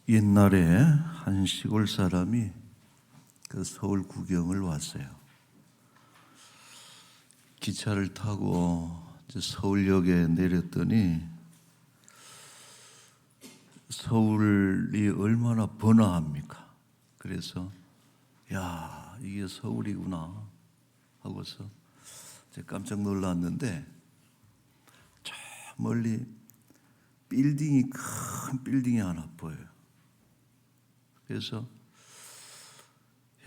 옛날에 한 시골 사람이 그 서울 구경을 왔어요. 기차를 타고 이제 서울역에 내렸더니 서울이 얼마나 번화합니까? 그래서 야, 이게 서울이구나 하고서 제가 깜짝 놀랐는데 저 멀리 빌딩이 큰 빌딩이 하나 보여요. 그래서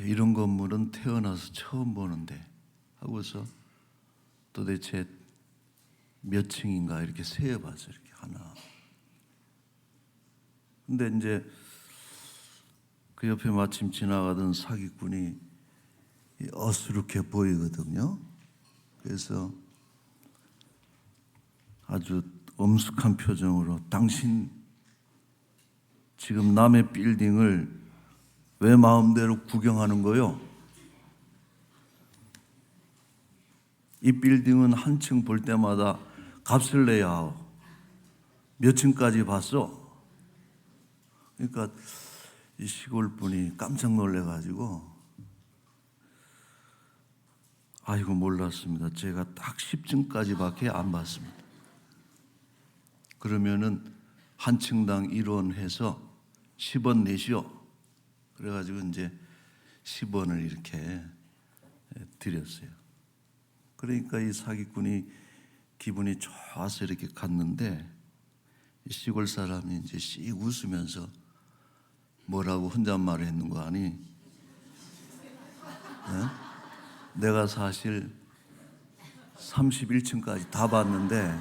이런 건물은 태어나서 처음 보는데 하고서 도대체 몇 층인가 이렇게 세어봤어요. 이렇게 하나. 근데 이제 그 옆에 마침 지나가던 사기꾼이 어수룩해 보이거든요. 그래서 아주 엄숙한 표정으로 당신 지금 남의 빌딩을 왜 마음대로 구경하는 거요? 이 빌딩은 한 층 볼 때마다 값을 내야 하오. 몇 층까지 봤어? 그러니까 이 시골 분이 깜짝 놀래가지고 아이고 몰랐습니다. 제가 딱 10층까지밖에 안 봤습니다. 그러면은 한 층당 1원 해서 10원 내시오. 그래가지고 이제 10원을 이렇게 드렸어요. 그러니까 이 사기꾼이 기분이 좋아서 이렇게 갔는데 시골 사람이 이제 씩 웃으면서 뭐라고 혼잣말을 했는 거 아니? 네? 내가 사실 31층까지 다 봤는데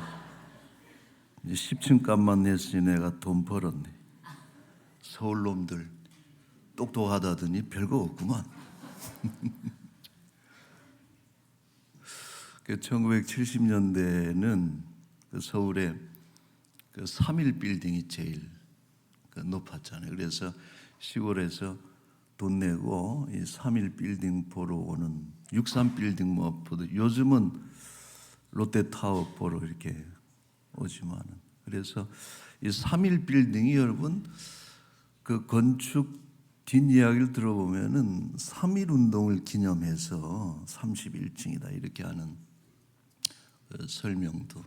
이제 10층 값만 냈으니 내가 돈 벌었네. 서울 놈들 똑똑하다더니 별거 없구만. 1970년대에는 그 서울에 그 3일 빌딩이 제일 높았잖아요. 그래서 시골에서 돈 내고 이 3일 빌딩 보러 오는 63 빌딩 뭐 보도 요즘은 롯데타워 보러 이렇게 오지만은 그래서 이 3일 빌딩이 여러분 그 건축 뒷이야기를 들어보면은 3.1 운동을 기념해서 31층이다 이렇게 하는 설명도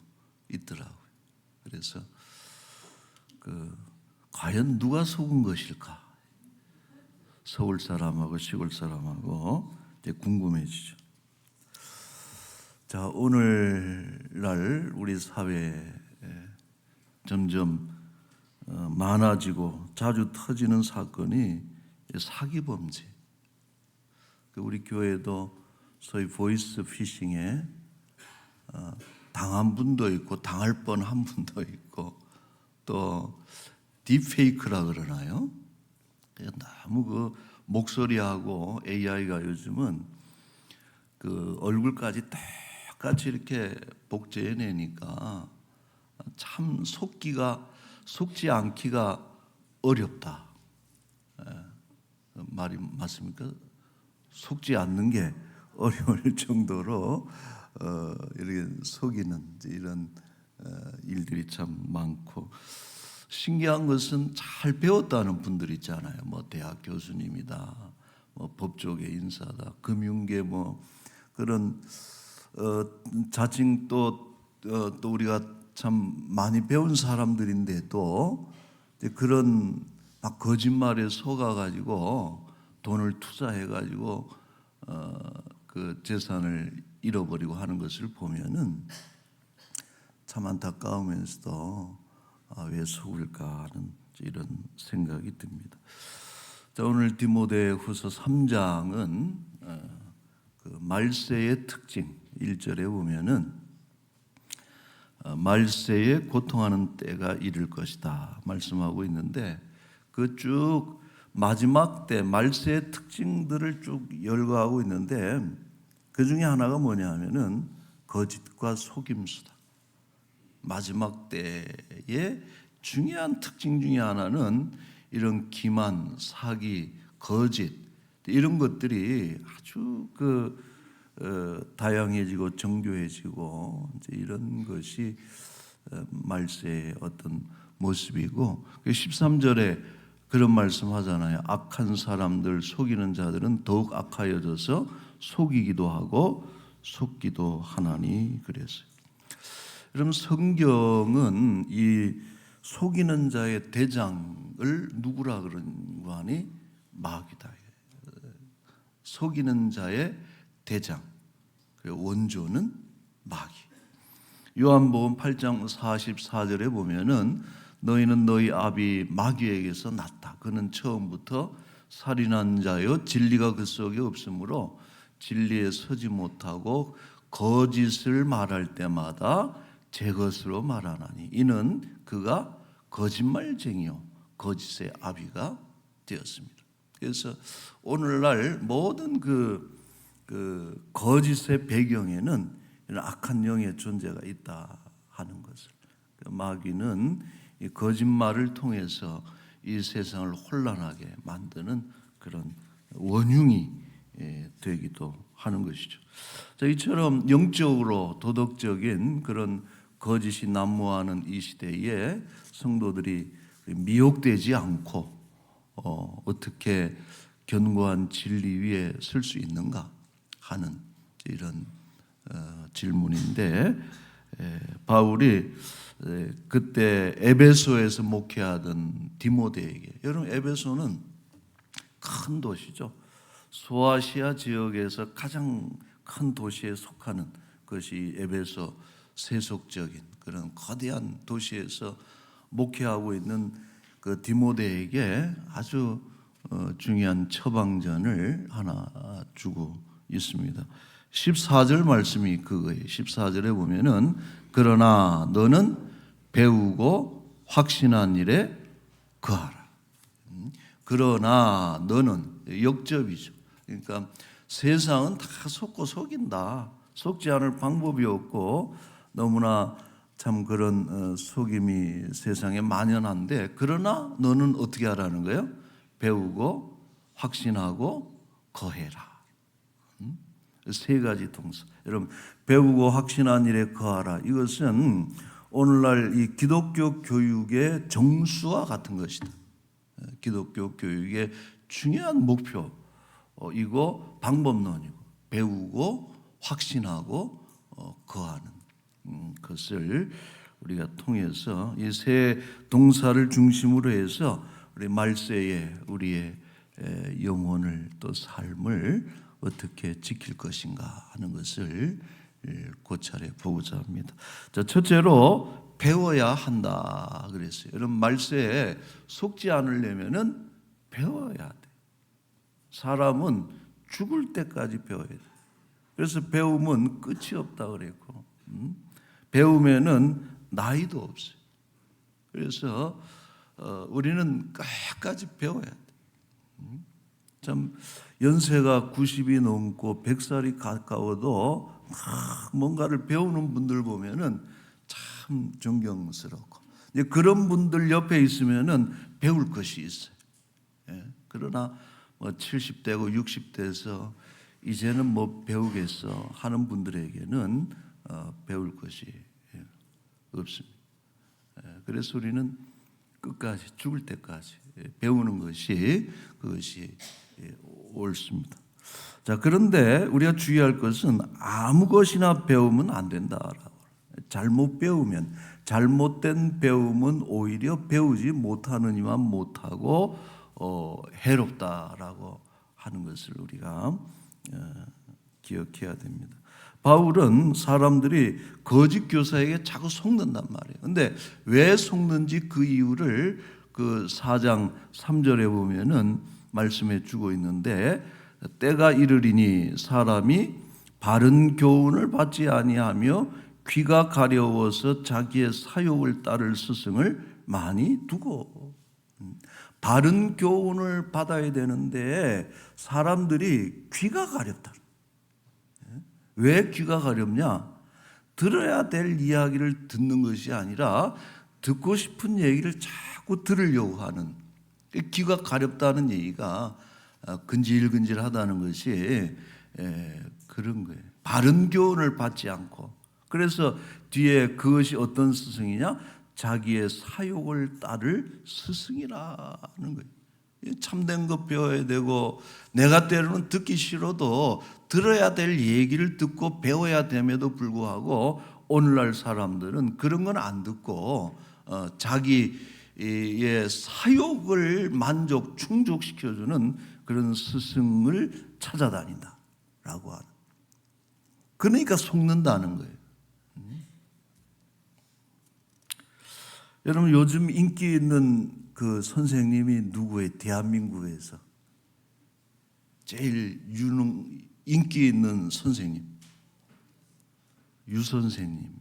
있더라고요. 그래서 과연 누가 속은 것일까? 서울 사람하고 시골 사람하고 이제 궁금해지죠. 자, 오늘날 우리 사회에 점점 많아지고 자주 터지는 사건이 사기 범죄. 우리 교회도 소위 보이스 피싱에 당한 분도 있고 당할 뻔한 분도 있고 또 딥페이크라 그러나요? 너무 그 목소리하고 AI가 요즘은 그 얼굴까지 똑같이 이렇게 복제해내니까 참 속지 않기가 어렵다. 말이 맞습니까? 속지 않는 게 어려울 정도로 이렇게 속이는 이런 일들이 참 많고 신기한 것은 잘 배웠다는 분들 있잖아요. 뭐 대학 교수님이다, 뭐 법조계 인사다, 금융계 뭐 그런 자칭 또 우리가 참 많이 배운 사람들인데도 그런 막 거짓말에 속아가지고 돈을 투자해가지고 그 재산을 잃어버리고 하는 것을 보면은 참 안타까우면서도 왜 속을까 하는 이런 생각이 듭니다. 자, 오늘 디모데후서 3장은 그 말세의 특징 1절에 보면은 말세에 고통하는 때가 이를 것이다 말씀하고 있는데 그 쭉 마지막 때 말세의 특징들을 쭉 열거하고 있는데 그 중에 하나가 뭐냐 하면은 거짓과 속임수다. 마지막 때의 중요한 특징 중에 하나는 이런 기만, 사기, 거짓 이런 것들이 아주 다양해지고 정교해지고 이제 이런 것이 말세의 어떤 모습이고 13절에 그런 말씀 하잖아요. 악한 사람들, 속이는 자들은 더욱 악하여져서 속이기도 하고 속기도 하나니 그랬어요. 그럼 성경은 이 속이는 자의 대장을 누구라 그런 거 아니? 마귀다. 속이는 자의 대장, 원조는 마귀. 요한복음 8장 44절에 보면은 너희는 너희 아비 마귀에게서 났다. 그는 처음부터 살인한 자요 진리가 그 속에 없으므로 진리에 서지 못하고 거짓을 말할 때마다 제 것으로 말하나니 이는 그가 거짓말쟁이요 거짓의 아비가 되었습니다. 그래서 오늘날 모든 그 거짓의 배경에는 이런 악한 영의 존재가 있다 하는 것을, 마귀는 이 거짓말을 통해서 이 세상을 혼란하게 만드는 그런 원흉이 되기도 하는 것이죠. 자, 이처럼 영적으로 도덕적인 그런 거짓이 난무하는 이 시대에 성도들이 미혹되지 않고 어떻게 견고한 진리 위에 설 수 있는가 하는 이런 질문인데, 바울이 그때 에베소에서 목회하던 디모데에게, 여러분 에베소는 큰 도시죠. 소아시아 지역에서 가장 큰 도시에 속하는 것이 에베소 세속적인 그런 거대한 도시에서 목회하고 있는 그 디모데에게 아주 중요한 처방전을 하나 주고 있습니다. 14절 말씀이 그거예요. 14절에 보면은 그러나 너는 배우고 확신한 일에 거하라. 그러나 너는 역접이죠. 그러니까 세상은 다 속고 속인다. 속지 않을 방법이 없고 너무나 참 그런 속임이 세상에 만연한데, 그러나 너는 어떻게 하라는 거예요? 배우고 확신하고 거해라. 세 가지 동사. 여러분, 배우고 확신한 일에 거하라. 이것은 오늘날 이 기독교 교육의 정수와 같은 것이다. 기독교 교육의 중요한 목표이고 방법론이고, 배우고 확신하고 거하는 것을 우리가 통해서 이 세 동사를 중심으로 해서 우리 말세에 우리의 영혼을 또 삶을 어떻게 지킬 것인가 하는 것을 고찰해 보고자 합니다. 자, 첫째로 배워야 한다 그랬어요. 여러분, 말세에 속지 않으려면은 배워야 돼. 사람은 죽을 때까지 배워야 돼. 그래서 배움은 끝이 없다 그랬고, 배우면은 나이도 없어요. 그래서 우리는 끝까지 배워야 돼. 참 연세가 90이 넘고 100살이 가까워도 뭔가를 배우는 분들 보면은 참 존경스럽고, 이제 그런 분들 옆에 있으면은 배울 것이 있어요. 그러나 뭐 70대고 60대에서 이제는 뭐 배우겠어 하는 분들에게는 배울 것이 없습니다. 그래서 우리는 끝까지 죽을 때까지 배우는 것이 그것이 옳습니다. 자, 그런데 우리가 주의할 것은 아무 것이나 배우면 안 된다라고. 잘못 배우면, 잘못된 배움은 오히려 배우지 못하느니만 못하고 해롭다라고 하는 것을 우리가 기억해야 됩니다. 바울은 사람들이 거짓 교사에게 자꾸 속는단 말이에요. 근데 왜 속는지 그 이유를 그 4장 3절에 보면은 말씀해 주고 있는데, 때가 이르리니 사람이 바른 교훈을 받지 아니하며 귀가 가려워서 자기의 사욕을 따를 스승을 많이 두고. 바른 교훈을 받아야 되는데 사람들이 귀가 가렵다. 왜 귀가 가렵냐? 들어야 될 이야기를 듣는 것이 아니라 듣고 싶은 얘기를 자꾸 들으려고 하는, 귀가 가렵다는 얘기가 근질근질하다는 것이 그런 거예요. 바른 교훈을 받지 않고. 그래서 뒤에 그것이 어떤 스승이냐? 자기의 사욕을 따를 스승이라는 거예요. 참된 것 배워야 되고, 내가 때로는 듣기 싫어도 들어야 될 얘기를 듣고 배워야 됨에도 불구하고 오늘날 사람들은 그런 건 안 듣고 자기의 사욕을 충족시켜주는 그런 스승을 찾아다닌다라고 하는. 그러니까 속는다는 거예요. 여러분, 요즘 인기 있는 그 선생님이 누구예요? 대한민국에서 제일 인기 있는 선생님, 유 선생님,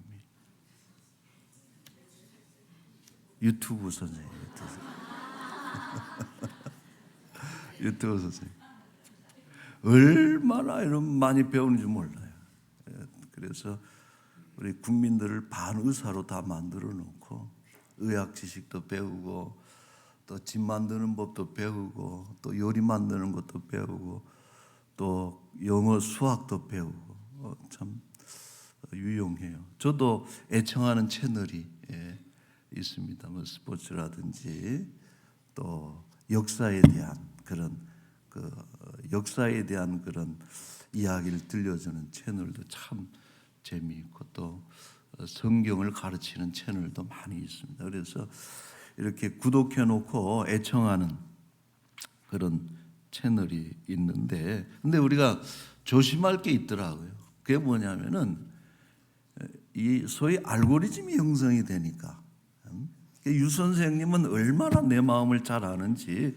유튜브 선생님, 유튜브 선생님. 얼마나 이런 많이 배우는지 몰라요. 그래서 우리 국민들을 반의사로 다 만들어 놓고 의학 지식도 배우고 또 집 만드는 법도 배우고 또 요리 만드는 것도 배우고 또 영어 수학도 배우고 참 유용해요. 저도 애청하는 채널이 있습니다. 뭐 스포츠라든지 또 역사에 대한 그런 이야기를 들려주는 채널도 참 재미있고 또 성경을 가르치는 채널도 많이 있습니다. 그래서 이렇게 구독해놓고 애청하는 그런 채널이 있는데, 근데 우리가 조심할 게 있더라고요. 그게 뭐냐면은 이 소위 알고리즘이 형성이 되니까, 유 선생님은 얼마나 내 마음을 잘 아는지,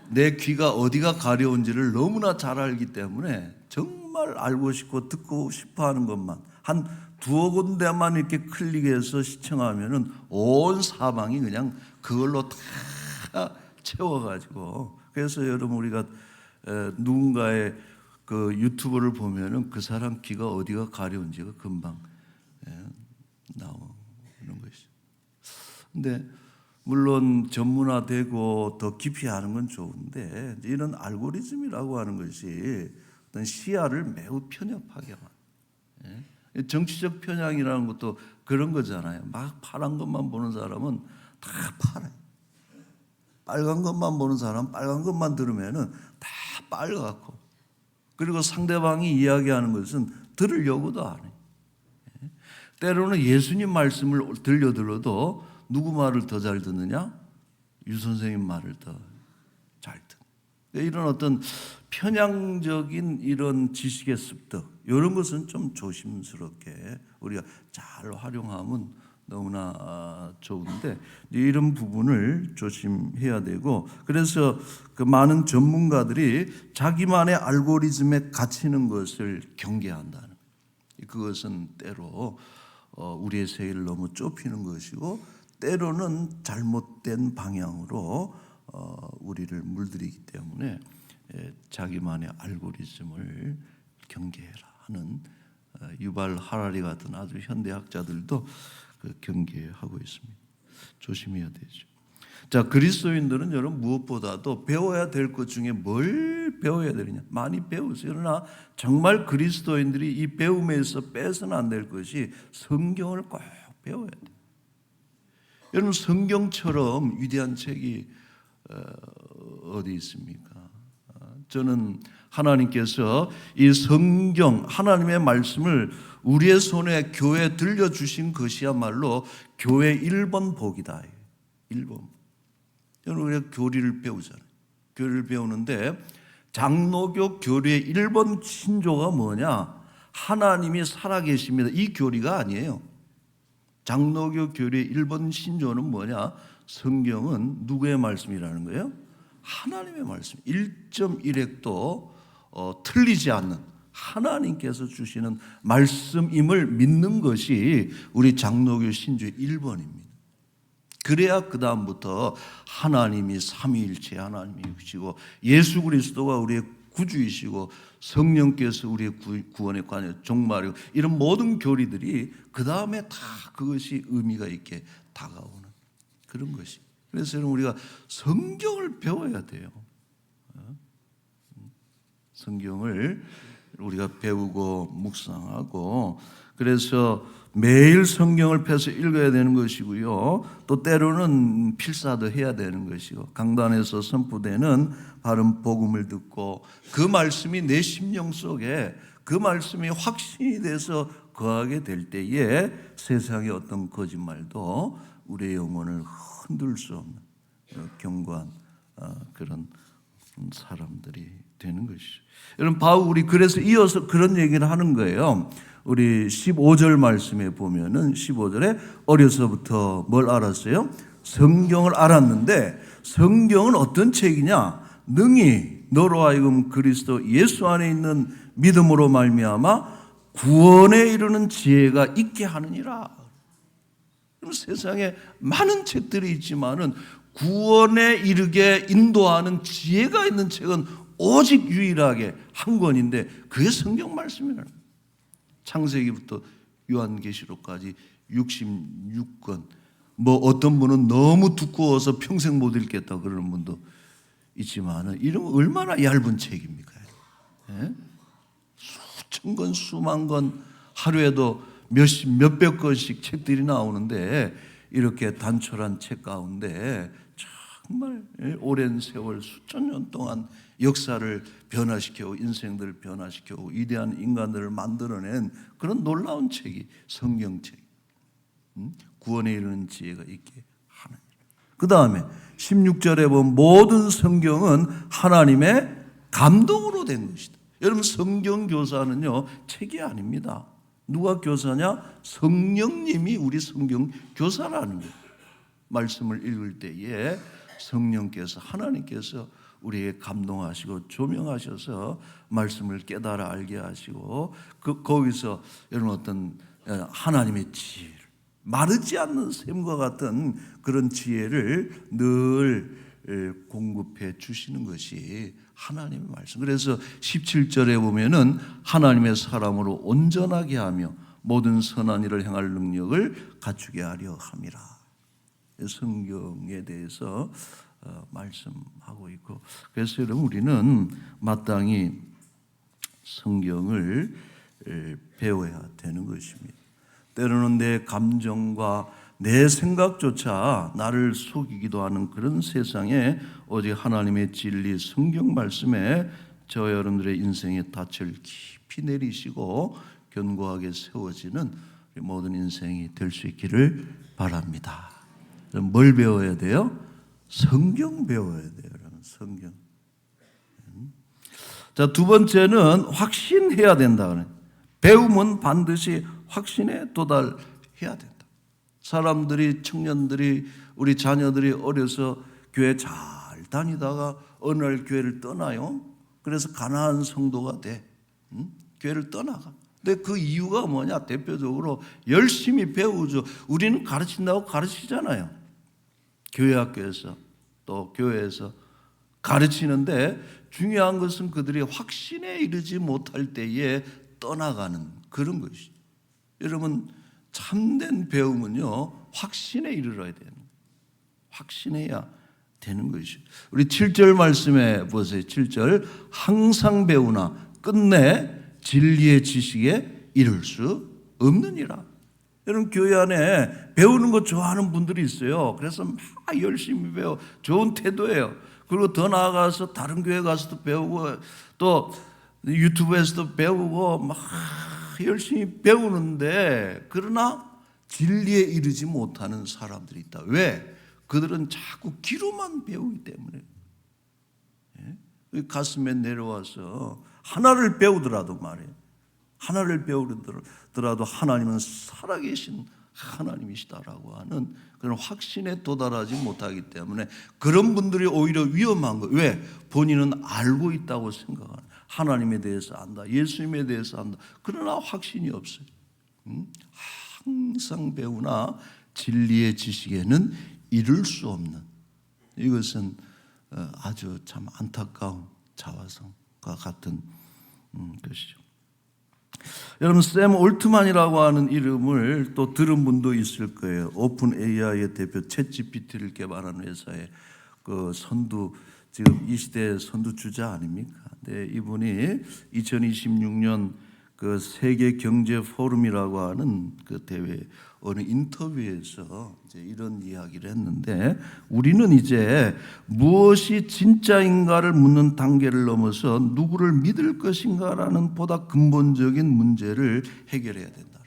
내 귀가 어디가 가려운지를 너무나 잘 알기 때문에 정말 알고 싶고 듣고 싶어하는 것만 한 두어 군데만 이렇게 클릭해서 시청하면은 온 사방이 그냥 그걸로 다 채워가지고, 그래서 여러분 우리가 누군가의 그 유튜브를 보면은 그 사람 귀가 어디가 가려운지가 금방 나오는 것이죠. 근데 물론 전문화되고 더 깊이 하는 건 좋은데, 이런 알고리즘이라고 하는 것이 어떤 시야를 매우 편협하게 만들어요. 정치적 편향이라는 것도 그런 거잖아요. 막 파란 것만 보는 사람은 다 파라요. 빨간 것만 보는 사람은 빨간 것만 들으면은 다 빨갛고, 그리고 상대방이 이야기하는 것은 들으려고도 안 해요. 때로는 예수님 말씀을 들려들어도 누구 말을 더 잘 듣느냐? 유 선생님 말을 더 잘 듣는. 이런 어떤 편향적인 이런 지식의 습득, 이런 것은 좀 조심스럽게 우리가 잘 활용하면 너무나 좋은데, 이런 부분을 조심해야 되고, 그래서 그 많은 전문가들이 자기만의 알고리즘에 갇히는 것을 경계한다는, 그것은 때로 우리의 세계를 너무 좁히는 것이고, 때로는 잘못된 방향으로 우리를 물들이기 때문에 자기만의 알고리즘을 경계해라 하는, 유발 하라리 같은 아주 현대학자들도 경계하고 있습니다. 조심해야 되죠. 자, 그리스도인들은 여러분 무엇보다도 배워야 될 것 중에 뭘 배워야 되느냐? 많이 배우세요. 그러나 정말 그리스도인들이 이 배움에서 빼서는 안 될 것이 성경을 꼭 배워야 돼요. 여러분, 성경처럼 위대한 책이 어디 있습니까? 저는 하나님께서 이 성경, 하나님의 말씀을 우리의 손에 교회에 들려주신 것이야말로 교회 1번 복이다. 1번. 여러분, 우리가 교리를 배우잖아요. 교리를 배우는데 장로교 교리의 1번 신조가 뭐냐? 하나님이 살아계십니다. 이 교리가 아니에요. 장로교 교리의 1번 신조는 뭐냐? 성경은 누구의 말씀이라는 거예요? 하나님의 말씀. 1.1획도 틀리지 않는 하나님께서 주시는 말씀임을 믿는 것이 우리 장로교 신조의 1번입니다. 그래야 그 다음부터 하나님이 삼위일체 하나님이시고 예수 그리스도가 우리의 구주이시고 성령께서 우리의 구원의 관여 종말이고, 이런 모든 교리들이 그 다음에 다 그것이 의미가 있게 다가오는 그런 것이. 그래서 우리가 성경을 배워야 돼요. 성경을 우리가 배우고 묵상하고, 그래서 매일 성경을 펴서 읽어야 되는 것이고요. 또 때로는 필사도 해야 되는 것이고, 강단에서 선포되는 바른 복음을 듣고 그 말씀이 내 심령 속에, 그 말씀이 확신이 돼서 거하게 될 때에 세상의 어떤 거짓말도 우리의 영혼을 흔들 수 없는 견고한 그런 사람들이 되는 것이죠. 여러분, 바울이 그래서 이어서 그런 얘기를 하는 거예요. 우리 15절 말씀에 보면은 15절에 어려서부터 뭘 알았어요? 성경을 알았는데, 성경은 어떤 책이냐? 능히 너로 하여금 그리스도 예수 안에 있는 믿음으로 말미암아 구원에 이르는 지혜가 있게 하느니라. 그럼 세상에 많은 책들이 있지만은 구원에 이르게 인도하는 지혜가 있는 책은 오직 유일하게 한 권인데, 그게 성경 말씀이에요. 창세기부터 요한계시록까지 66권. 뭐 어떤 분은 너무 두꺼워서 평생 못 읽겠다 그러는 분도 있지만, 이런 얼마나 얇은 책입니까? 예? 수천 권, 수만 권, 하루에도 몇백 권씩 책들이 나오는데, 이렇게 단촐한 책 가운데 정말 오랜 세월, 수천 년 동안 역사를 변화시키고 인생들을 변화시키고 위대한 인간들을 만들어낸 그런 놀라운 책이 성경책. 구원에 이르는 지혜가 있게 하는. 그 다음에 16절에 보면 모든 성경은 하나님의 감동으로 된 것이다. 여러분, 성경 교사는요 책이 아닙니다. 누가 교사냐? 성령님이 우리 성경 교사라는 거예요. 말씀을 읽을 때에 성령께서, 하나님께서 우리에게 감동하시고 조명하셔서 말씀을 깨달아 알게 하시고, 거기서 여러분 어떤 하나님의 지혜를, 마르지 않는 샘과 같은 그런 지혜를 늘 공급해 주시는 것이 하나님의 말씀. 그래서 17절에 보면은 하나님의 사람으로 온전하게 하며 모든 선한 일을 행할 능력을 갖추게 하려 함이라. 성경에 대해서 말씀하고 있고, 그래서 여러분 우리는 마땅히 성경을 배워야 되는 것입니다. 때로는 내 감정과 내 생각조차 나를 속이기도 하는 그런 세상에 오직 하나님의 진리 성경 말씀에 저 여러분들의 인생의 닻을 깊이 내리시고 견고하게 세워지는 모든 인생이 될 수 있기를 바랍니다. 뭘 배워야 돼요? 성경 배워야 돼요. 성경. 자, 두 번째는 확신해야 된다. 배움은 반드시 확신에 도달해야 된다. 사람들이, 청년들이, 우리 자녀들이 어려서 교회 잘 다니다가 어느 날 교회를 떠나요. 그래서 가난한 성도가 돼. 교회를 떠나가. 근데 그 이유가 뭐냐? 대표적으로 열심히 배우죠. 우리는 가르친다고 가르치잖아요. 교회 학교에서 또 교회에서 가르치는데, 중요한 것은 그들이 확신에 이르지 못할 때에 떠나가는 그런 것이죠. 여러분, 참된 배움은요 확신에 이르러야 되는 거예요. 확신해야 되는 것이죠. 우리 7절 말씀에 보세요. 7절, 항상 배우나 끝내 진리의 지식에 이를 수 없느니라. 여러분, 교회 안에 배우는 거 좋아하는 분들이 있어요. 그래서 막 열심히 배워. 좋은 태도예요. 그리고 더 나아가서 다른 교회 가서도 배우고, 또 유튜브에서도 배우고 막 열심히 배우는데, 그러나 진리에 이르지 못하는 사람들이 있다. 왜? 그들은 자꾸 귀로만 배우기 때문에. 가슴에 내려와서 하나를 배우더라도 말이에요. 하나를 배우더라도 하나님은 살아계신 하나님이시다라고 하는 그런 확신에 도달하지 못하기 때문에 그런 분들이 오히려 위험한 거예요. 왜? 본인은 알고 있다고 생각하는, 하나님에 대해서 안다, 예수님에 대해서 안다. 그러나 확신이 없어요. 항상 배우나 진리의 지식에는 이를 수 없는, 이것은 아주 참 안타까운 자화성과 같은 것이죠. 여러분, 샘 올트만이라고 하는 이름을 또 들은 분도 있을 거예요. 오픈 AI의 대표 챗GPT를 개발한 회사의 그 선두, 지금 이 시대의 선두 주자 아닙니까? 네, 이분이 2026년 그 세계 경제 포럼이라고 하는 그 대회 어느 인터뷰에서 이제 이런 이야기를 했는데, 우리는 이제 무엇이 진짜인가를 묻는 단계를 넘어서 누구를 믿을 것인가라는 보다 근본적인 문제를 해결해야 된다.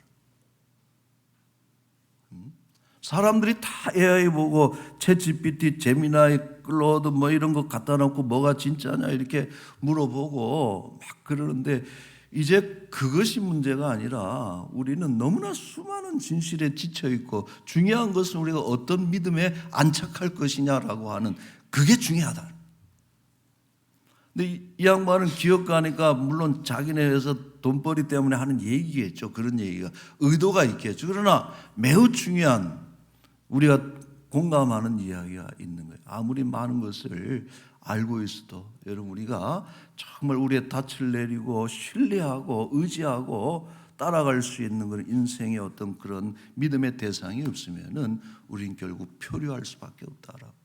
사람들이 다 AI 보고 챗GPT, 제미나이, 클로드 뭐 이런 거 갖다 놓고 뭐가 진짜냐 이렇게 물어보고 막 그러는데, 이제 그것이 문제가 아니라 우리는 너무나 수많은 진실에 지쳐 있고 중요한 것은 우리가 어떤 믿음에 안착할 것이냐라고 하는 그게 중요하다. 근데 이 양반은 기업가니까 물론 자기네 회사 돈벌이 때문에 하는 얘기겠죠. 그런 얘기가 의도가 있겠죠. 그러나 매우 중요한 우리가 공감하는 이야기가 있는 거예요. 아무리 많은 것을 알고 있어도 여러분, 우리가 정말 우리의 닻을 내리고 신뢰하고 의지하고 따라갈 수 있는 그런 인생의 어떤 그런 믿음의 대상이 없으면은 우린 결국 표류할 수밖에 없다라고.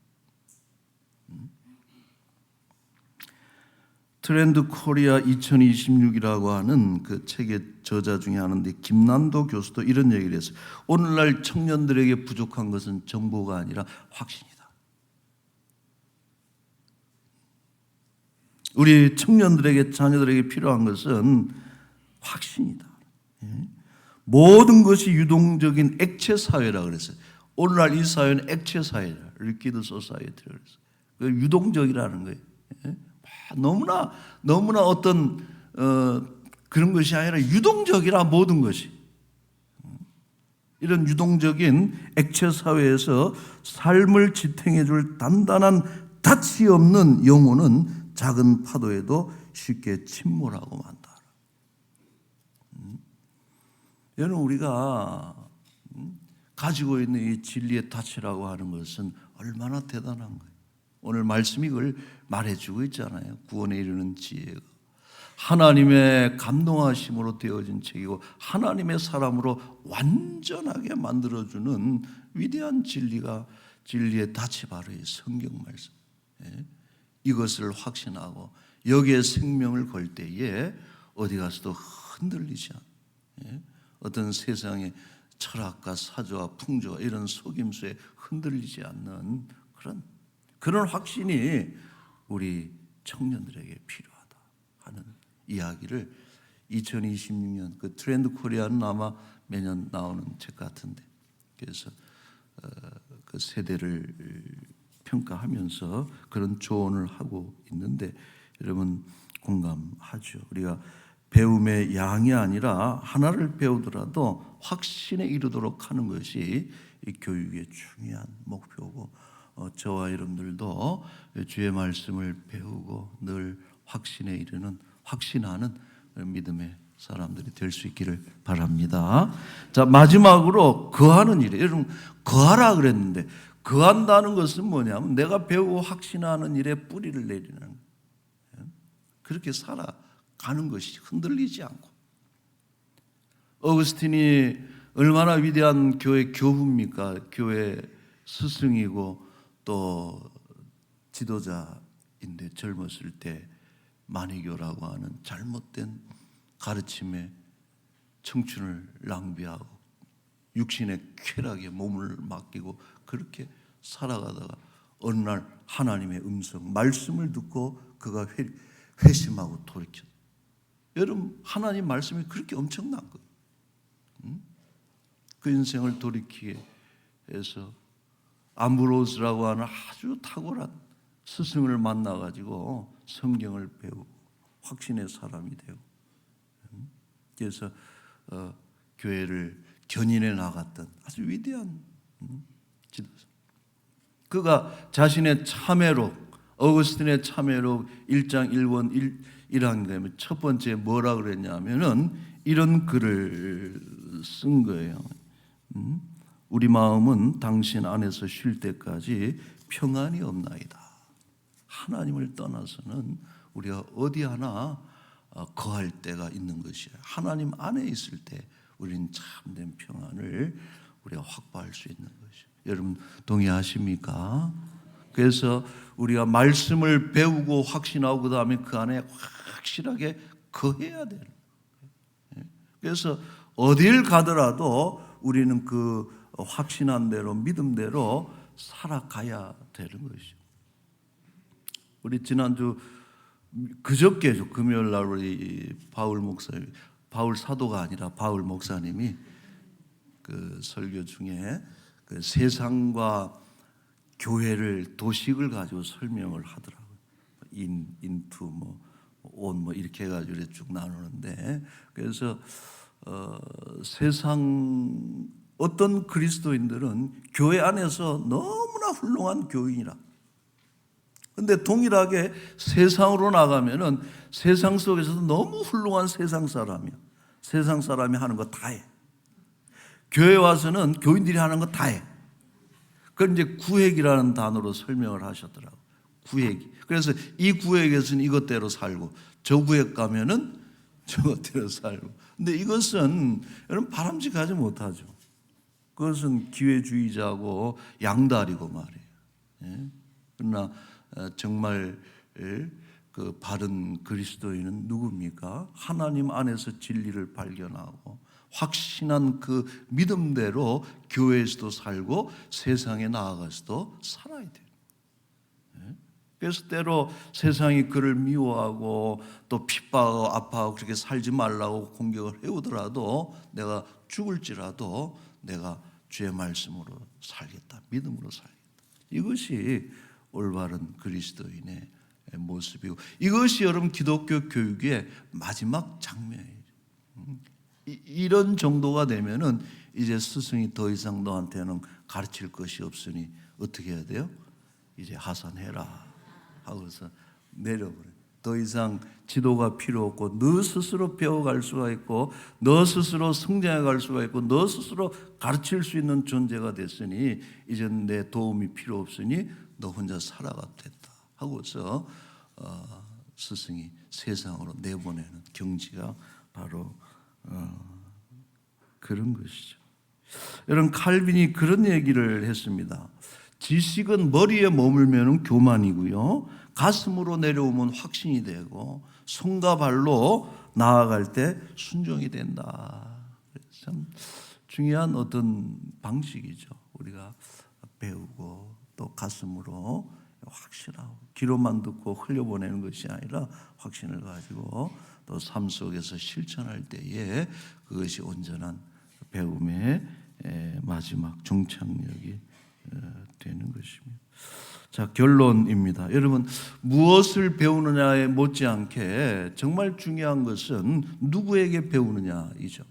트렌드 코리아 2026이라고 하는 그 책의 저자 중에 하나인데, 김난도 교수도 이런 얘기를 했어요. 오늘날 청년들에게 부족한 것은 정보가 아니라 확신이다. 우리 청년들에게, 자녀들에게 필요한 것은 확신이다. 모든 것이 유동적인 액체 사회라 그랬어요. 오늘날 이 사회는 액체 사회다. 리퀴드 소사이어티라 그랬어요. 그 유동적이라는 거예요. 너무나 어떤 그런 것이 아니라 유동적이라, 모든 것이. 이런 유동적인 액체 사회에서 삶을 지탱해 줄 단단한 닻이 없는 영혼은 작은 파도에도 쉽게 침몰하고 만다. 여러분, 우리가 가지고 있는 이 진리의 닻이라고 하는 것은 얼마나 대단한 거예요. 오늘 말씀이 그걸 말해주고 있잖아요. 구원에 이르는 지혜가 하나님의 감동하심으로 되어진 책이고, 하나님의 사람으로 완전하게 만들어주는 위대한 진리가, 진리의 닻이 바로 이 성경 말씀. 이것을 확신하고 여기에 생명을 걸 때에 어디 가서도 흔들리지 않아. 어떤 세상의 철학과 사조와 풍조와 이런 속임수에 흔들리지 않는 그런 확신이 우리 청년들에게 필요하다 하는 이야기를 2026년 그 트렌드 코리아는 아마 매년 나오는 책 같은데, 그래서 그 세대를 평가하면서 그런 조언을 하고 있는데, 여러분 공감하죠? 우리가 배움의 양이 아니라 하나를 배우더라도 확신에 이르도록 하는 것이 이 교육의 중요한 목표고, 저와 여러분들도 주의 말씀을 배우고 늘 확신에 이르는, 확신하는 믿음의 사람들이 될 수 있기를 바랍니다. 자, 마지막으로 거하는 일이에요. 여러분, 거하라 그랬는데 거한다는 것은 뭐냐면 내가 배우고 확신하는 일에 뿌리를 내리는 거예요. 그렇게 살아가는 것이 흔들리지 않고. 어거스틴이 얼마나 위대한 교회 교부입니까? 교회 스승이고 또 지도자인데, 젊었을 때 마니교라고 하는 잘못된 가르침에 청춘을 낭비하고 육신의 쾌락에 몸을 맡기고 그렇게 살아가다가 어느 날 하나님의 음성, 말씀을 듣고 그가 회심하고 돌이켰다. 여러분, 하나님 말씀이 그렇게 엄청난 거예요. 그 인생을 돌이키게 해서 암브로스라고 하는 아주 탁월한 스승을 만나가지고 성경을 배우고 확신의 사람이 되고, 그래서 교회를 견인해 나갔던 아주 위대한 지도자. 그가 자신의 참회록, 어거스틴의 참회록 1장 1권 1항에 첫 번째 뭐라 그랬냐면은 이런 글을 쓴 거예요. 우리 마음은 당신 안에서 쉴 때까지 평안이 없나이다. 하나님을 떠나서는 우리가 어디 하나 거할 때가 있는 것이에요. 하나님 안에 있을 때 우리는 참된 평안을 우리가 확보할 수 있는 것이에요. 여러분 동의하십니까? 그래서 우리가 말씀을 배우고 확신하고 그 다음에 그 안에 확실하게 거해야 되는 거예요. 그래서 어딜 가더라도 우리는 그 확신한 대로 믿음대로 살아가야 되는 것이죠. 우리 지난주 그저께죠. 금요일 날 우리 바울 목사님, 바울 사도가 아니라 바울 목사님이 그 설교 중에 그 세상과 교회를 도식을 가지고 설명을 하더라고요. 인투 온 이렇게 해가지고 쭉 나누는데, 그래서 세상 어떤 그리스도인들은 교회 안에서 너무나 훌륭한 교인이라. 근데 동일하게 세상으로 나가면은 세상 속에서도 너무 훌륭한 세상 사람이야. 세상 사람이 하는 거 다 해. 교회 와서는 교인들이 하는 거 다 해. 그걸 이제 구획이라는 단어로 설명을 하셨더라고. 구획이. 그래서 이 구획에서는 이것대로 살고, 저 구획 가면은 저것대로 살고. 근데 이것은 여러분 바람직하지 못하죠. 그것은 기회주의자고 양다리고 말이에요. 예? 그러나 정말 그 바른 그리스도인은 누굽니까? 하나님 안에서 진리를 발견하고 확신한 그 믿음대로 교회에서도 살고 세상에 나아가서도 살아야 돼요. 그래서 때로 세상이 그를 미워하고 또 핍박하고 아파하고 그렇게 살지 말라고 공격을 해오더라도 내가 죽을지라도 내가 주의 말씀으로 살겠다, 믿음으로 살겠다. 이것이 올바른 그리스도인의 모습이고, 이것이 여러분 기독교 교육의 마지막 장면이죠. 이런 정도가 되면은 이제 스승이 더 이상 너한테는 가르칠 것이 없으니 어떻게 해야 돼요? 이제 하산해라 하고서 내려버려요. 더 이상 지도가 필요 없고 너 스스로 배워갈 수가 있고 너 스스로 성장해 갈 수가 있고 너 스스로 가르칠 수 있는 존재가 됐으니 이제는 내 도움이 필요 없으니 너 혼자 살아가 됐다 하고서 스승이 세상으로 내보내는 경지가 바로 그런 것이죠. 여러분 칼빈이 그런 얘기를 했습니다. 지식은 머리에 머물면 교만이고요, 가슴으로 내려오면 확신이 되고 손과 발로 나아갈 때 순종이 된다. 참 중요한 어떤 방식이죠. 우리가 배우고 또 가슴으로 확신하고 귀로만 듣고 흘려보내는 것이 아니라 확신을 가지고 또 삶 속에서 실천할 때에 그것이 온전한 배움의 마지막 종착역이 되는 것입니다. 자, 결론입니다. 여러분, 무엇을 배우느냐에 못지않게 정말 중요한 것은 누구에게 배우느냐이죠.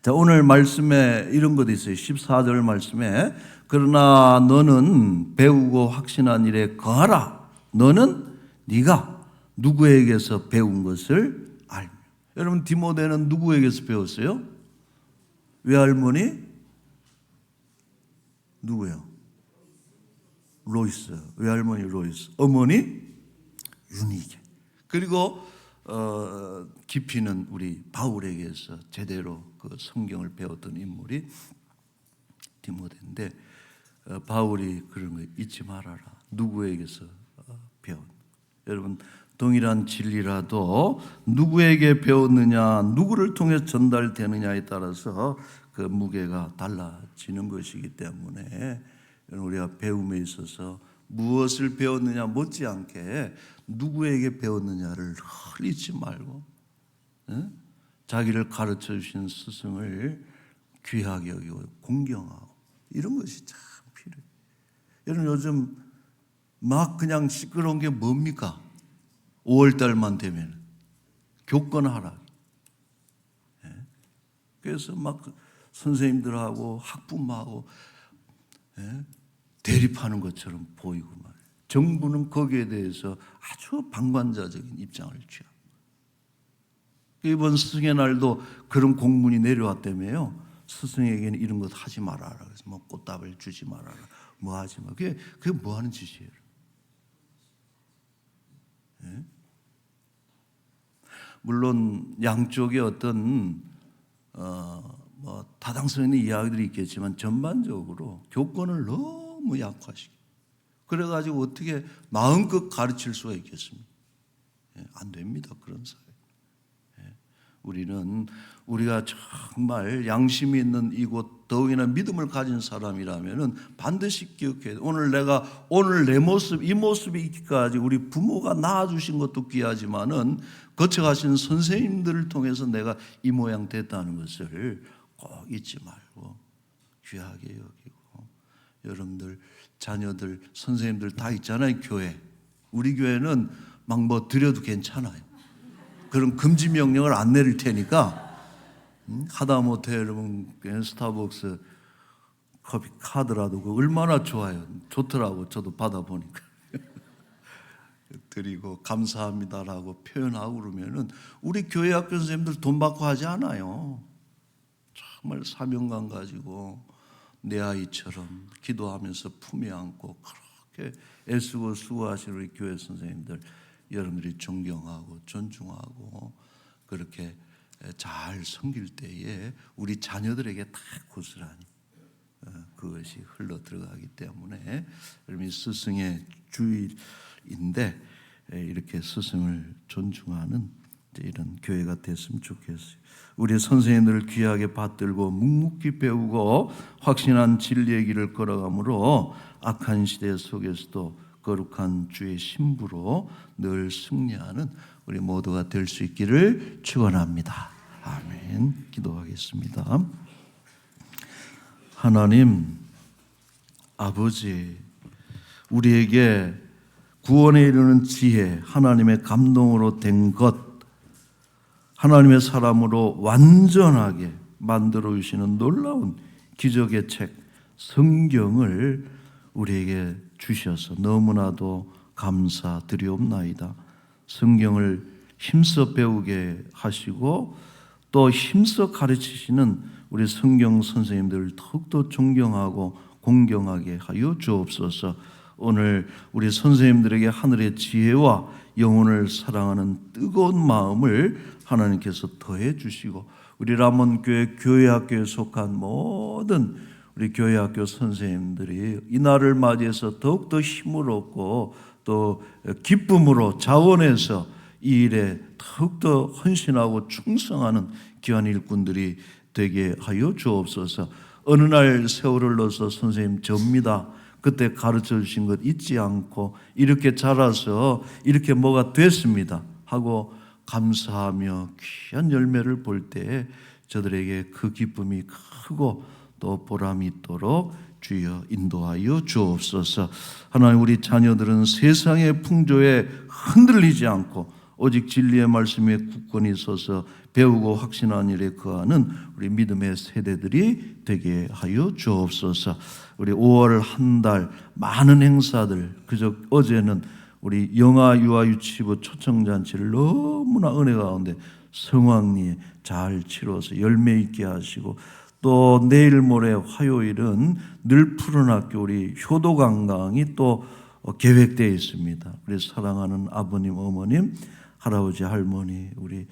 자, 오늘 말씀에 이런 것도 있어요. 14절 말씀에 그러나 너는 배우고 확신한 일에 거하라. 너는 네가 누구에게서 배운 것을 알며. 여러분 디모데는 누구에게서 배웠어요? 외할머니? 누구요? 로이스. 외할머니 로이스. 어머니? 유니게. 그리고 깊이는 우리 바울에게서 제대로 그 성경을 배웠던 인물이 디모데인데 바울이 그런 거 잊지 말아라. 누구에게서 배웠. 여러분 동일한 진리라도 누구에게 배웠느냐, 누구를 통해 전달되느냐에 따라서 그 무게가 달라지는 것이기 때문에 우리가 배움에 있어서 무엇을 배웠느냐 못지않게 누구에게 배웠느냐를 잊지 말고 자기를 가르쳐 주신 스승을 귀하게 여기고 공경하고 이런 것이 참 필요해요. 여러분 요즘 막 그냥 시끄러운 게 뭡니까? 5월달만 되면 교권 하락. 그래서 막 선생님들하고 학부모하고 대립하는 것처럼 보이고 말이에요. 정부는 거기에 대해서 아주 방관자적인 입장을 취하고. 이번 스승의 날도 그런 공문이 내려왔다며요. 스승에게는 이런 것 하지 말아라. 그래서 뭐 꽃다발 주지 말아라. 뭐 하지 마. 그게 뭐 하는 짓이에요? 물론 양쪽에 어떤 뭐 타당성 있는 이야기들이 있겠지만 전반적으로 교권을 너무 약화시켜. 그래가지고 어떻게 마음껏 가르칠 수가 있겠습니까? 안 됩니다. 그런 사회. 우리는 우리가 정말 양심이 있는 이곳 더욱이나 믿음을 가진 사람이라면은 반드시 기억해야 돼. 오늘 내 모습, 이 모습이 있기까지 우리 부모가 낳아주신 것도 귀하지만은 거쳐가신 선생님들을 통해서 내가 이 모양 됐다는 것을 꼭 잊지 말고 귀하게 여기고, 여러분들 자녀들 선생님들 다 있잖아요. 교회, 우리 교회는 막 뭐 드려도 괜찮아요. 그럼 금지 명령을 안 내릴 테니까 하다못해 여러분 스타벅스 커피 카드라도 그거 얼마나 좋아요. 좋더라고. 저도 받아보니까. 드리고 감사합니다라고 표현하고 그러면은 우리 교회 학교 선생님들 돈 받고 하지 않아요. 정말 사명감 가지고 내 아이처럼 기도하면서 품에 안고 그렇게 애쓰고 수고하시는 우리 교회 선생님들, 여러분들이 존경하고 존중하고 그렇게 잘 섬길 때에 우리 자녀들에게 다 고스란히 그것이 흘러 들어가기 때문에 여러분이 스승의 주일인데 이렇게 스승을 존중하는 이런 교회가 됐으면 좋겠어요. 우리 선생님들을 귀하게 받들고 묵묵히 배우고 확신한 진리의 길을 걸어가므로 악한 시대 속에서도 거룩한 주의 신부로 늘 승리하는 우리 모두가 될 수 있기를 축원합니다. 아멘. 기도하겠습니다. 하나님 아버지, 우리에게 구원에 이르는 지혜, 하나님의 감동으로 된 것, 하나님의 사람으로 완전하게 만들어 주시는 놀라운 기적의 책 성경을 우리에게 주셔서 너무나도 감사드리옵나이다. 성경을 힘써 배우게 하시고 또 힘써 가르치시는 우리 성경 선생님들을 더욱더 존경하고 공경하게 하여 주옵소서. 오늘 우리 선생님들에게 하늘의 지혜와 영혼을 사랑하는 뜨거운 마음을 하나님께서 더해 주시고, 우리 람원교회 교회학교에 속한 모든 우리 교회학교 선생님들이 이 날을 맞이해서 더욱더 힘을 얻고 또 기쁨으로 자원해서 이 일에 더욱더 헌신하고 충성하는 귀한 일꾼들이 되게 하여 주옵소서. 어느 날 세월을 넣어서 선생님 접니다, 그때 가르쳐 주신 것 잊지 않고 이렇게 자라서 이렇게 뭐가 됐습니다 하고 감사하며 귀한 열매를 볼 때 저들에게 그 기쁨이 크고 또 보람이 있도록 주여 인도하여 주옵소서. 하나님, 우리 자녀들은 세상의 풍조에 흔들리지 않고 오직 진리의 말씀에 굳건히 서서 배우고 확신하는 일에 거하는 우리 믿음의 세대들이 되게 하여 주옵소서. 우리 5월 한 달 많은 행사들, 그저 어제는 우리 영아 유아 유치부 초청잔치를 너무나 은혜 가운데 성황리에 잘 치러서 열매 있게 하시고, 또 내일 모레 화요일은 늘 푸른 학교 우리 효도관광이 또 계획되어 있습니다. 우리 사랑하는 아버님, 어머님, 할아버지, 할머니, 우리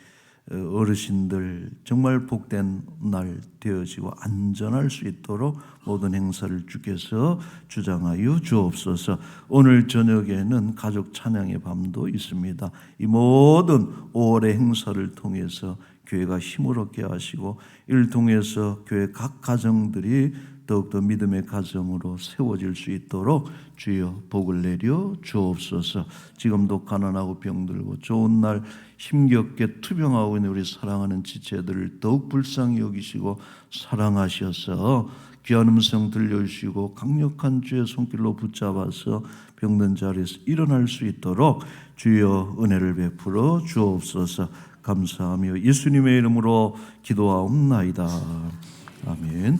어르신들 정말 복된 날 되어지고 안전할 수 있도록 모든 행사를 주께서 주장하여 주옵소서. 오늘 저녁에는 가족 찬양의 밤도 있습니다. 이 모든 5월의 행사를 통해서 교회가 힘을 얻게 하시고 이를 통해서 교회 각 가정들이 더욱더 믿음의 가정으로 세워질 수 있도록 주여 복을 내려 주옵소서. 지금도 가난하고 병들고 좋은 날 힘겹게 투병하고 있는 우리 사랑하는 지체들을 더욱 불쌍히 여기시고 사랑하셔서 귀한 음성 들려주시고 강력한 주의 손길로 붙잡아서 병든 자리에서 일어날 수 있도록 주여 은혜를 베풀어 주옵소서. 감사하며 예수님의 이름으로 기도하옵나이다. 아멘.